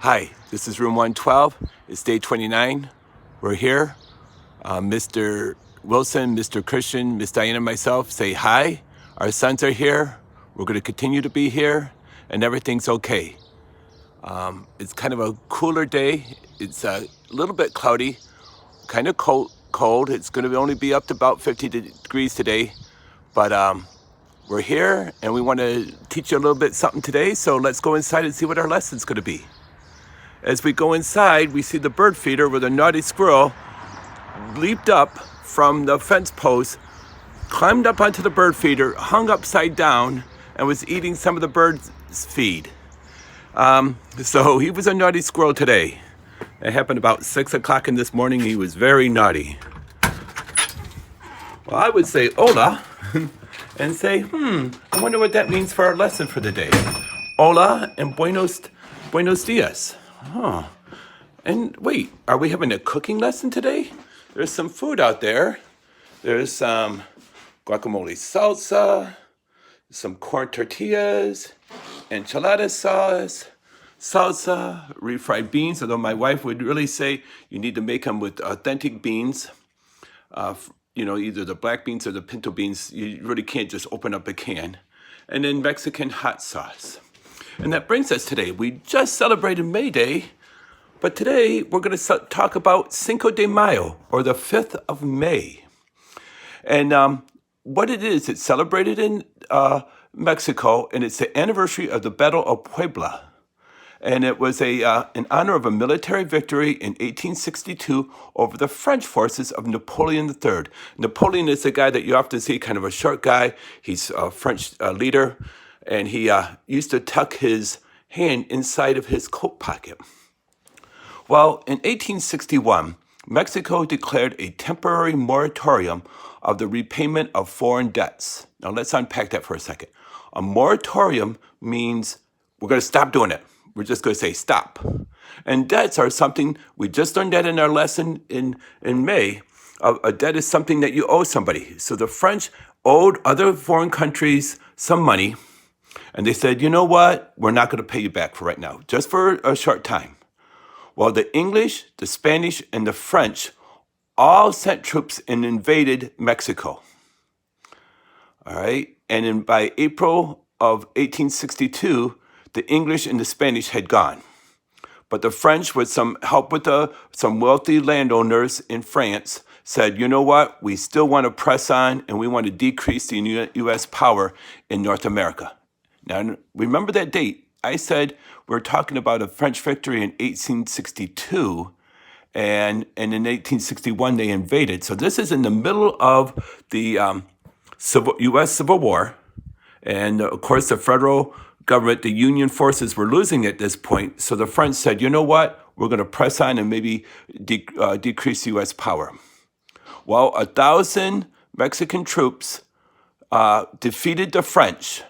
Hi, this is room 112. It's day 29. We're here. Mr. Wilson, Mr. Christian, Miss Diana, and myself say hi. Our sons are here. We're going to continue to be here, and everything's okay. It's kind of a cooler day. It's a little bit cloudy, kind of cold. It's going to only be up to about 50 degrees today, but we're here, and we want to teach you a little bit something today, so let's go inside and see what our lesson's going to be. As we go inside, we see the bird feeder where the naughty squirrel leaped up from the fence post, climbed up onto the bird feeder, hung upside down, and was eating some of the bird's feed. So he was a naughty squirrel today. It happened about 6 o'clock in this morning. He was very naughty. Well, I would say hola and say, I wonder what that means for our lesson for the day. Hola and buenos dias. Huh. And wait, are we having a cooking lesson today? There's some food out there. There's some guacamole salsa, some corn tortillas, enchilada sauce, salsa, refried beans, although my wife would really say you need to make them with authentic beans. Either the black beans or the pinto beans. You really can't just open up a can. And then Mexican hot sauce. And that brings us today. We just celebrated May Day, but today we're going to talk about Cinco de Mayo, or the 5th of May. And what it is, it's celebrated in Mexico, and it's the anniversary of the Battle of Puebla. And it was in honor of a military victory in 1862 over the French forces of Napoleon III. Napoleon is the guy that you often see, kind of a short guy. He's a French leader. And he used to tuck his hand inside of his coat pocket. Well, in 1861, Mexico declared a temporary moratorium of the repayment of foreign debts. Now, let's unpack that for a second. A moratorium means we're going to stop doing it. We're just going to say stop. And debts are something, we just learned that in our lesson in May. A debt is something that you owe somebody. So the French owed other foreign countries some money. And they said, you know what? We're not going to pay you back for right now, just for a short time. Well, the English, the Spanish, and the French all sent troops and invaded Mexico. All right. And by April of 1862, the English and the Spanish had gone. But the French, with some help with some wealthy landowners in France, said, you know what? We still want to press on, and we want to decrease the U.S. power in North America. Now, remember that date. I said we're talking about a French victory in 1862, and in 1861 they invaded. So this is in the middle of the U.S. Civil War, and of course the federal government, the Union forces were losing at this point. So the French said, you know what? We're going to press on and maybe decrease U.S. power. Well, 1,000 Mexican troops defeated the French.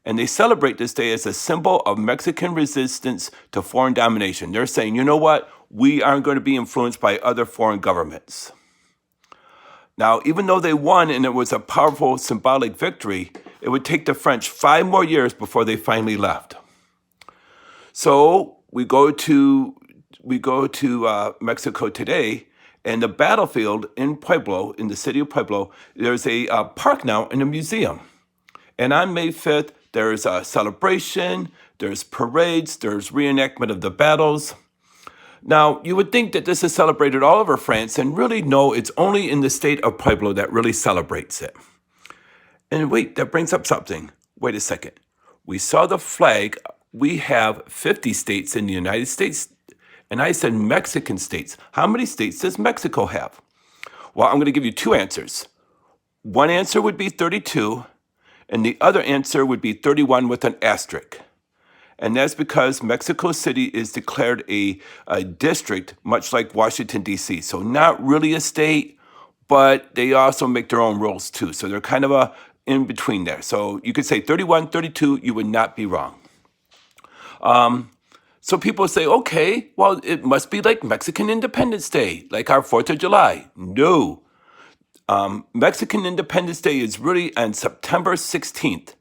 And they celebrate this day as a symbol of Mexican resistance to foreign domination. They're saying, you know what? We aren't going to be influenced by other foreign governments. Now, even though they won and it was a powerful symbolic victory, it would take the French 5 more years before they finally left. So we go to Mexico today, and the battlefield in Pueblo, in the city of Pueblo, there's a park now and a museum. And on May 5th, there's a celebration, there's parades, there's reenactment of the battles. Now, you would think that this is celebrated all over France, and really, no, it's only in the state of Pueblo that really celebrates it. And wait, that brings up something. Wait a second. We saw the flag. We have 50 states in the United States, and I said Mexican states. How many states does Mexico have? Well, I'm going to give you 2 answers. One answer would be 32, and the other answer would be 31 with an asterisk. And that's because Mexico City is declared a district, much like Washington, D.C. So not really a state, but they also make their own rules too. So they're kind of in between there. So you could say 31, 32, you would not be wrong. So people say, okay, well, it must be like Mexican Independence Day, like our 4th of July. No. Mexican Independence Day is really on September 16th.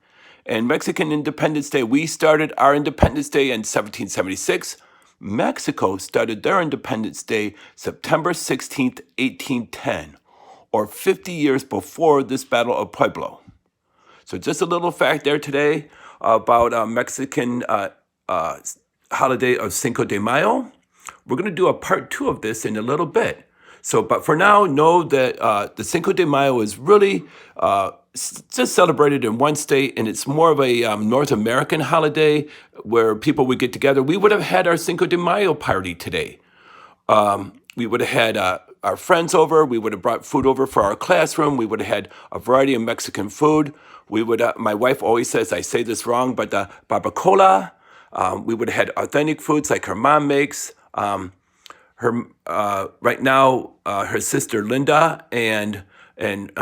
And Mexican Independence Day, we started our Independence Day in 1776. Mexico started their Independence Day September 16th, 1810, or 50 years before this Battle of Pueblo. So just a little fact there today about Mexican holiday of Cinco de Mayo. We're going to do a part 2 of this in a little bit. So, but for now, know that the Cinco de Mayo is really just celebrated in one state, and it's more of a North American holiday where people would get together. We would have had our Cinco de Mayo party today. We would have had our friends over. We would have brought food over for our classroom. We would have had a variety of Mexican food. We would. My wife always says I say this wrong, but barbacoa. We would have had authentic foods like her mom makes. Right now, her sister Linda and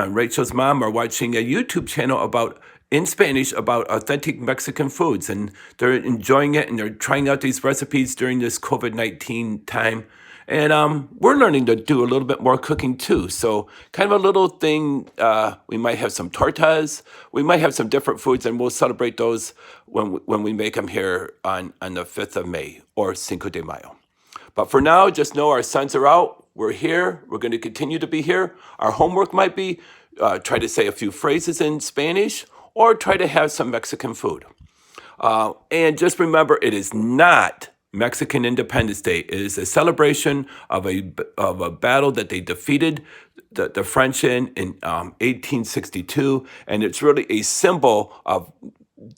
Rachel's mom are watching a YouTube channel in Spanish about authentic Mexican foods, and they're enjoying it, and they're trying out these recipes during this COVID-19 time. And we're learning to do a little bit more cooking too. So kind of a little thing, we might have some tortas, we might have some different foods, and we'll celebrate those when we make them here on the 5th of May, or Cinco de Mayo. But for now, just know our sons are out. We're here. We're going to continue to be here. Our homework might be try to say a few phrases in Spanish, or try to have some Mexican food. And just remember, it is not Mexican Independence Day. It is a celebration of a battle that they defeated the French in 1862, and it's really a symbol of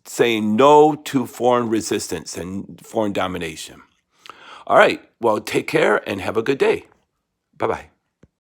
saying no to foreign resistance and foreign domination. All right, well, take care and have a good day. Bye-bye.